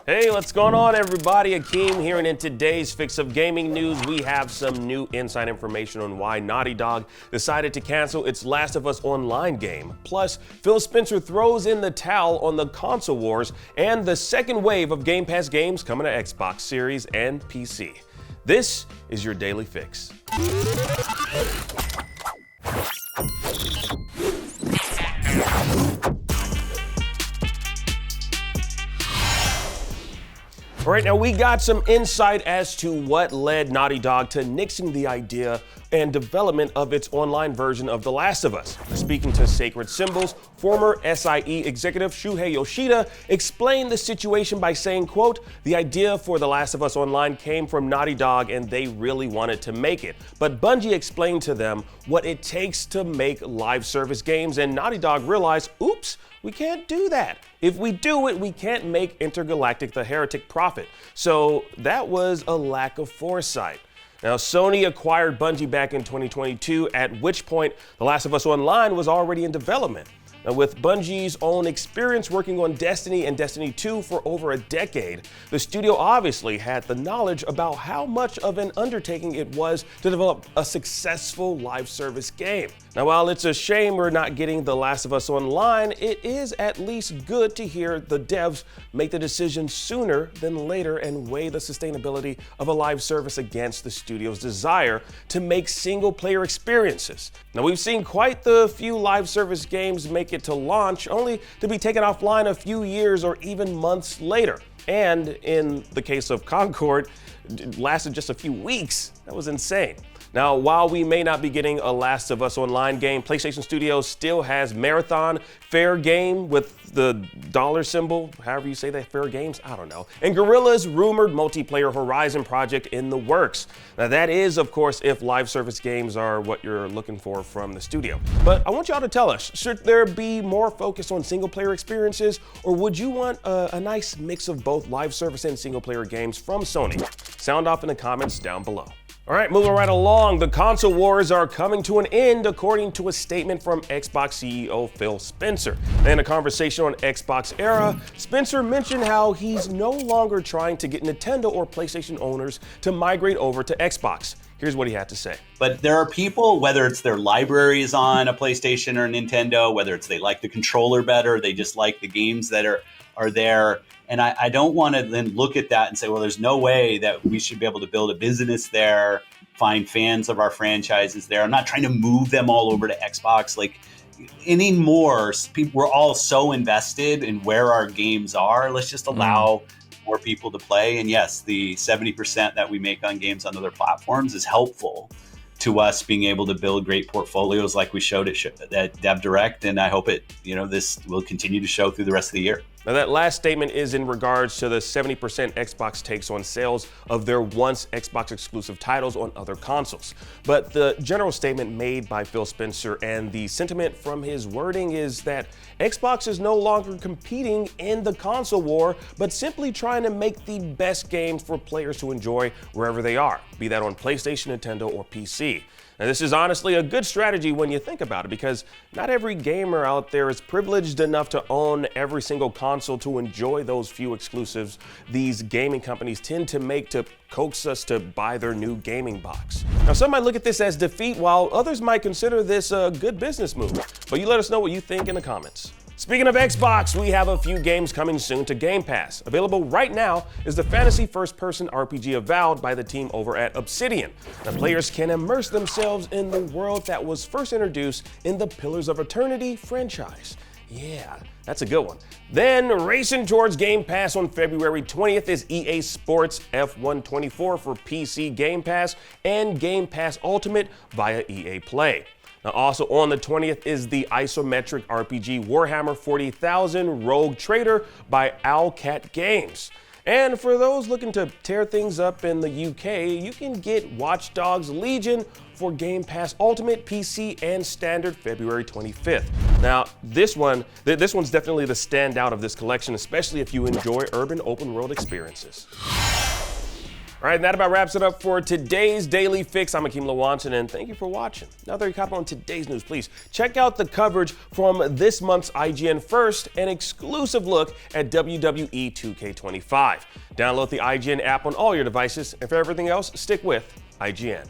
Hey, what's going on, everybody? Akeem here, and in today's Fix of Gaming news, we have some new inside information on why Naughty Dog decided to cancel its Last of Us Online game. Plus, Phil Spencer throws in the towel on the console wars and the second wave of Game Pass games coming to Xbox Series and PC. This is your Daily Fix. All right, now we got some insight as to what led Naughty Dog to nixing the idea and development of its online version of The Last of Us. Speaking to Sacred Symbols, former SIE executive Shuhei Yoshida explained the situation by saying, quote, "The idea for The Last of Us Online came from Naughty Dog and they really wanted to make it. But Bungie explained to them what it takes to make live service games, and Naughty Dog realized, oops, we can't do that. If we do it, we can't make Intergalactic the Heretic profit." So that was a lack of foresight. Now, Sony acquired Bungie back in 2022, at which point The Last of Us Online was already in development. Now, with Bungie's own experience working on Destiny and Destiny 2 for over a decade, the studio obviously had the knowledge about how much of an undertaking it was to develop a successful live service game. Now, while it's a shame we're not getting The Last of Us Online, it is at least good to hear the devs make the decision sooner than later and weigh the sustainability of a live service against the studio's desire to make single-player experiences. Now, we've seen quite the few live service games make it to launch, only to be taken offline a few years or even months later. And in the case of Concord, it lasted just a few weeks. That was insane. Now, while we may not be getting a Last of Us Online game, PlayStation Studios still has Marathon, Fair Game with the dollar symbol, however you say that, Fair Games, I don't know, and Guerrilla's rumored multiplayer Horizon project in the works. Now, that is, of course, if live service games are what you're looking for from the studio. But I want y'all to tell us, should there be more focus on single-player experiences, or would you want a nice mix of both live service and single-player games from Sony? Sound off in the comments down below. All right, moving right along, the console wars are coming to an end, according to a statement from Xbox CEO Phil Spencer. In a conversation on XboxEra, Spencer mentioned how he's no longer trying to get Nintendo or PlayStation owners to migrate over to Xbox. Here's what he had to say. But there are people, whether it's their libraries on a PlayStation or a Nintendo, whether it's they like the controller better, they just like the games that are there. And I don't want to then look at that and say, well, there's no way that we should be able to build a business there, find fans of our franchises there. I'm not trying to move them all over to Xbox. Like anymore, we're all so invested in where our games are. Let's just allow more people to play. And yes, the 70% that we make on games on other platforms is helpful to us being able to build great portfolios like we showed at Dev Direct. And I hope this will continue to show through the rest of the year. Now, that last statement is in regards to the 70% Xbox takes on sales of their once Xbox exclusive titles on other consoles. But the general statement made by Phil Spencer and the sentiment from his wording is that Xbox is no longer competing in the console war, but simply trying to make the best games for players to enjoy wherever they are, be that on PlayStation, Nintendo, or PC. Now, this is honestly a good strategy when you think about it, because not every gamer out there is privileged enough to own every single console to enjoy those few exclusives these gaming companies tend to make to coax us to buy their new gaming box. Now, some might look at this as defeat, while others might consider this a good business move. But you let us know what you think in the comments. Speaking of Xbox, we have a few games coming soon to Game Pass. Available right now is the fantasy first-person RPG Avowed by the team over at Obsidian. Now, players can immerse themselves in the world that was first introduced in the Pillars of Eternity franchise. Yeah, that's a good one. Then, racing towards Game Pass on February 20th is EA Sports F1 24 for PC Game Pass and Game Pass Ultimate via EA Play. Now, also on the 20th is the isometric RPG Warhammer 40,000 Rogue Trader by Owlcat Games. And for those looking to tear things up in the UK, you can get Watch Dogs Legion for Game Pass Ultimate, PC, and Standard February 25th. Now, this one's definitely the standout of this collection, especially if you enjoy urban open world experiences. All right, and that about wraps it up for today's Daily Fix. I'm Akeem Lawanson, and thank you for watching. Now that you're caught up on today's news, please check out the coverage from this month's IGN First, an exclusive look at WWE 2K25. Download the IGN app on all your devices, and for everything else, stick with IGN.